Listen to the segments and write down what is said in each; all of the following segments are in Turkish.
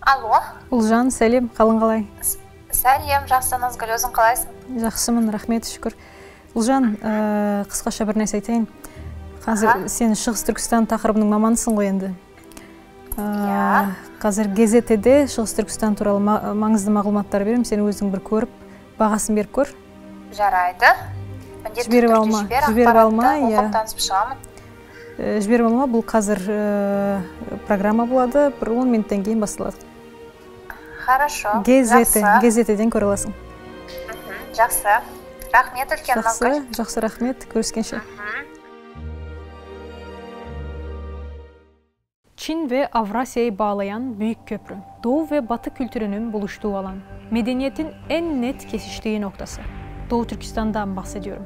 Алло. Ұлжан, сәлем, қалың қалай? Сәлем, жақсы, Назгүл, өзің қалайсың? Жақсымын, рахмет, шүкір. Ұлжан, қысқаша бір нәрсе айтайын. Қазір сен Шығыс Түркістан тақырыбының маманысың ғой енді. Қазір газетеде Шығыс Түркістан туралы маңызды мағлұматтар берем, сен өзің бір көріп, бағасын беріп көр. Жарайды. Жіберіп алма, оқып танысып шығамын. Жіберіп алма, бұл қазір программа болады, бір 10 минуттан кейін басталады. Хорошо. Газетеден көре аласың. Жақсы. Рахмет үлкен, Назгүл. Жақсы, рахмет. Көріскенше. Çin ve Avrasya'yı bağlayan büyük köprü, Doğu ve Batı kültürünün buluştuğu alan, medeniyetin en net kesiştiği noktası. Doğu Türkistan'dan bahsediyorum.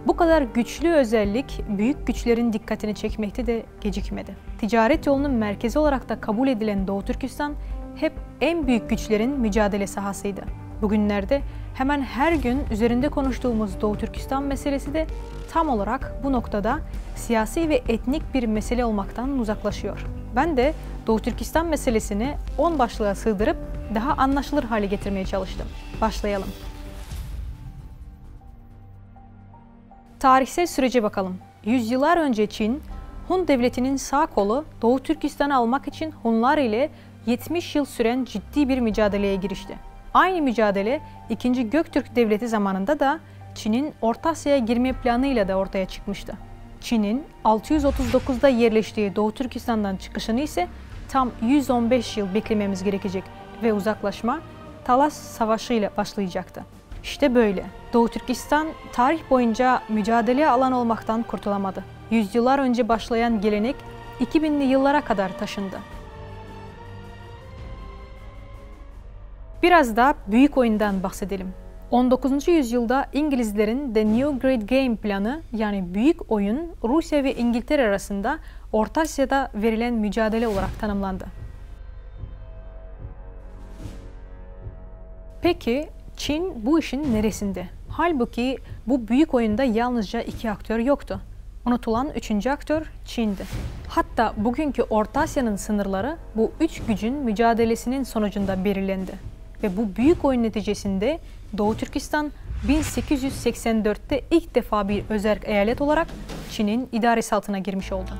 Bu kadar güçlü özellik büyük güçlerin dikkatini çekmekte de gecikmedi. Ticaret yolunun merkezi olarak da kabul edilen Doğu Türkistan hep en büyük güçlerin mücadele sahasıydı. Bugünlerde hemen her gün üzerinde konuştuğumuz Doğu Türkistan meselesi de tam olarak bu noktada siyasi ve etnik bir mesele olmaktan uzaklaşıyor. Ben de Doğu Türkistan meselesini 10 başlığa sığdırıp daha anlaşılır hale getirmeye çalıştım. Başlayalım. Tarihsel sürece bakalım. Yüzyıllar önce Çin, Hun devletinin sağ kolu Doğu Türkistan'ı almak için Hunlar ile 70 yıl süren ciddi bir mücadeleye girişti. Aynı mücadele 2. Göktürk Devleti zamanında da Çin'in Orta Asya'ya girme planıyla da ortaya çıkmıştı. Çin'in 639'da yerleştiği Doğu Türkistan'dan çıkışını ise tam 115 yıl beklememiz gerekecek ve uzaklaşma Talas Savaşı ile başlayacaktı. İşte böyle. Doğu Türkistan tarih boyunca mücadele alan olmaktan kurtulamadı. Yüzyıllar önce başlayan gelenek 2000'li yıllara kadar taşındı. Biraz da büyük oyundan bahsedelim. 19. yüzyılda İngilizlerin The New Great Game planı, yani büyük oyun, Rusya ve İngiltere arasında Orta Asya'da verilen mücadele olarak tanımlandı. Peki Çin bu işin neresinde? Halbuki bu büyük oyunda yalnızca 2 aktör yoktu. Unutulan 3. aktör Çin'di. Hatta bugünkü Orta Asya'nın sınırları bu 3 gücün mücadelesinin sonucunda belirlendi. Ve bu büyük oyun neticesinde Doğu Türkistan 1884'te ilk defa bir özerk eyalet olarak Çin'in idaresi altına girmiş oldu.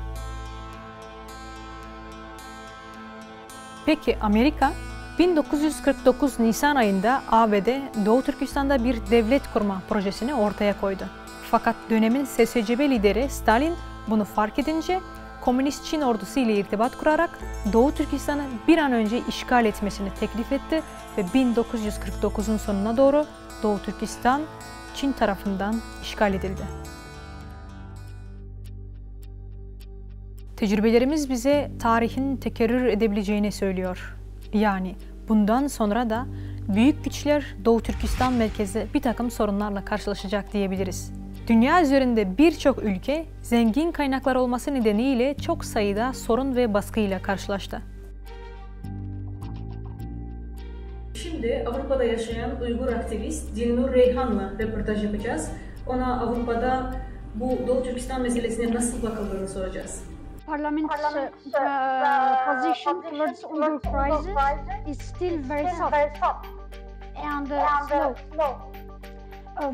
Peki Amerika? 1949 Nisan ayında ABD Doğu Türkistan'da bir devlet kurma projesini ortaya koydu. Fakat dönemin SSCB lideri Stalin bunu fark edince Komünist Çin ordusu ile irtibat kurarak Doğu Türkistan'ı bir an önce işgal etmesini teklif etti ve 1949'un sonuna doğru Doğu Türkistan Çin tarafından işgal edildi. Tecrübelerimiz bize tarihin tekerrür edebileceğini söylüyor. Yani bundan sonra da büyük güçler Doğu Türkistan merkezde bir takım sorunlarla karşılaşacak diyebiliriz. Dünya üzerinde birçok ülke zengin kaynaklar olması nedeniyle çok sayıda sorun ve baskıyla karşılaştı. Şimdi Avrupa'da yaşayan Uygur aktivist Dilnur Reyhan'la röportaj yapacağız. Ona Avrupa'da bu Doğu Türkistan meselesine nasıl bakıldığını soracağız. Parliament's position towards Uyghur crisis is still very soft and slow.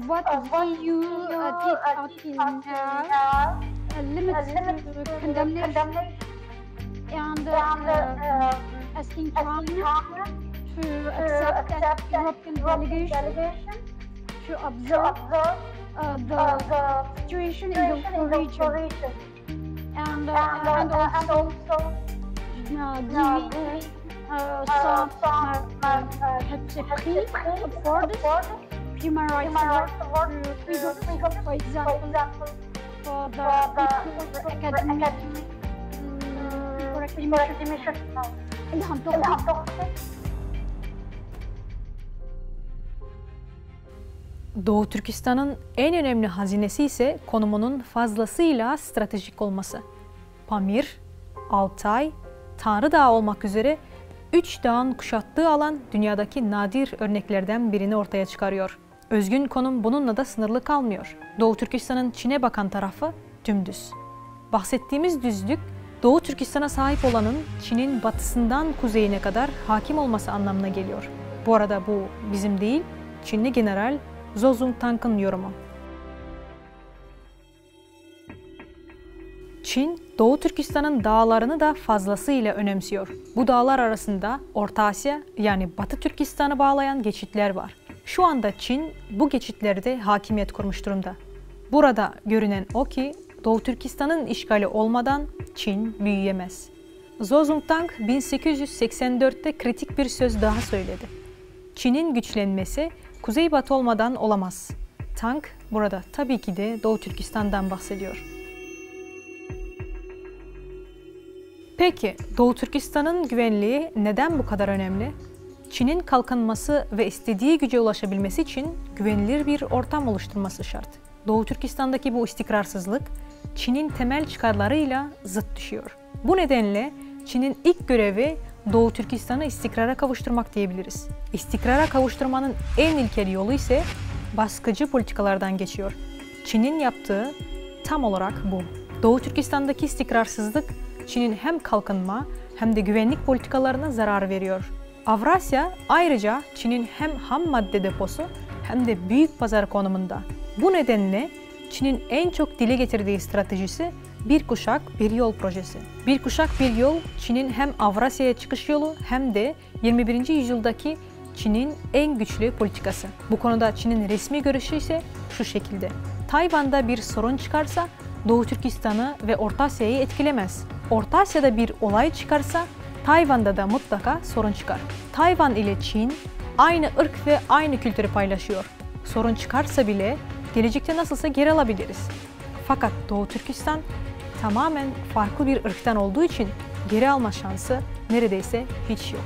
What the EU did out in limits condemnation and asking China to accept that European delegation to observe the situation in the region. And also giving some prix for this human rights work to Uyghurs, for example, for the academic İlham Tohti. Doğu Türkistan'ın en önemli hazinesi ise konumunun fazlasıyla stratejik olması. Pamir, Altay, Tanrı Dağı olmak üzere 3 dağın kuşattığı alan dünyadaki nadir örneklerden birini ortaya çıkarıyor. Özgün konum bununla da sınırlı kalmıyor. Doğu Türkistan'ın Çin'e bakan tarafı dümdüz. Bahsettiğimiz düzlük Doğu Türkistan'a sahip olanın Çin'in batısından kuzeyine kadar hakim olması anlamına geliyor. Bu arada bu bizim değil, Çinli General Zhou Zongtang'ın yorumu. Çin, Doğu Türkistan'ın dağlarını da fazlasıyla önemsiyor. Bu dağlar arasında Orta Asya yani Batı Türkistan'ı bağlayan geçitler var. Şu anda Çin bu geçitlerde hakimiyet kurmuş durumda. Burada görünen o ki Doğu Türkistan'ın işgali olmadan Çin büyüyemez. Zhou Zongtang 1884'te kritik bir söz daha söyledi. Çin'in güçlenmesi kuzeybatı olmadan olamaz. Tang burada tabii ki de Doğu Türkistan'dan bahsediyor. Peki Doğu Türkistan'ın güvenliği neden bu kadar önemli? Çin'in kalkınması ve istediği güce ulaşabilmesi için güvenilir bir ortam oluşturması şart. Doğu Türkistan'daki bu istikrarsızlık Çin'in temel çıkarlarıyla zıt düşüyor. Bu nedenle Çin'in ilk görevi Doğu Türkistan'ı istikrara kavuşturmak diyebiliriz. İstikrara kavuşturmanın en ilkel yolu ise baskıcı politikalardan geçiyor. Çin'in yaptığı tam olarak bu. Doğu Türkistan'daki istikrarsızlık Çin'in hem kalkınma hem de güvenlik politikalarına zarar veriyor. Avrasya ayrıca Çin'in hem ham madde deposu hem de büyük pazar konumunda. Bu nedenle Çin'in en çok dile getirdiği stratejisi bir kuşak bir yol projesi. Bir kuşak bir yol Çin'in hem Avrasya'ya çıkış yolu hem de 21. yüzyıldaki Çin'in en güçlü politikası. Bu konuda Çin'in resmi görüşü ise şu şekilde. Tayvan'da bir sorun çıkarsa Doğu Türkistan'ı ve Orta Asya'yı etkilemez. Orta Asya'da bir olay çıkarsa Tayvan'da da mutlaka sorun çıkar. Tayvan ile Çin aynı ırk ve aynı kültürü paylaşıyor. Sorun çıkarsa bile gelecekte nasılsa geri alabiliriz. Fakat Doğu Türkistan tamamen farklı bir ırktan olduğu için geri alma şansı neredeyse hiç yok.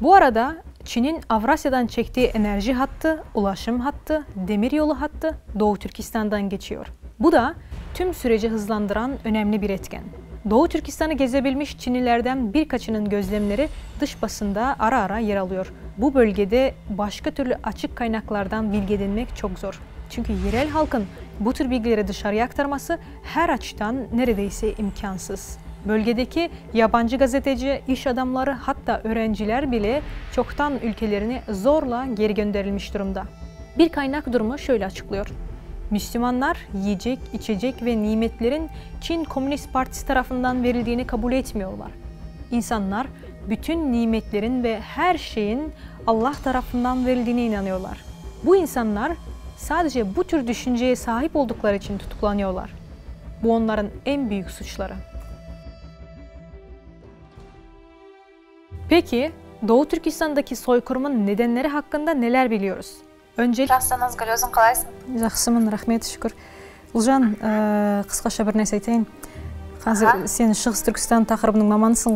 Bu arada Çin'in Avrasya'dan çektiği enerji hattı, ulaşım hattı, demiryolu hattı Doğu Türkistan'dan geçiyor. Bu da tüm süreci hızlandıran önemli bir etken. Doğu Türkistan'ı gezebilmiş Çinlilerden birkaçının gözlemleri dış basında ara ara yer alıyor. Bu bölgede başka türlü açık kaynaklardan bilgi edinmek çok zor. Çünkü yerel halkın bu tür bilgileri dışarıya aktarması her açıdan neredeyse imkansız. Bölgedeki yabancı gazeteci, iş adamları hatta öğrenciler bile çoktan ülkelerine zorla geri gönderilmiş durumda. Bir kaynak durumu şöyle açıklıyor. Müslümanlar yiyecek, içecek ve nimetlerin Çin Komünist Partisi tarafından verildiğini kabul etmiyorlar. İnsanlar bütün nimetlerin ve her şeyin Allah tarafından verildiğine inanıyorlar. Bu insanlar sadece bu tür düşünceye sahip oldukları için tutuklanıyorlar. Bu onların en büyük suçları. Peki Doğu Türkistan'daki soykırımın nedenleri hakkında neler biliyoruz? Öncelikle Жақсыңыз, Гүл, өзің қалайсың? Жақсымын, рахмет, шүкір. Ұлжан, қысқаша бір нәрсе айтайын. Қазір сен Шығыс Түркістан тақырыбының маманысың ғой.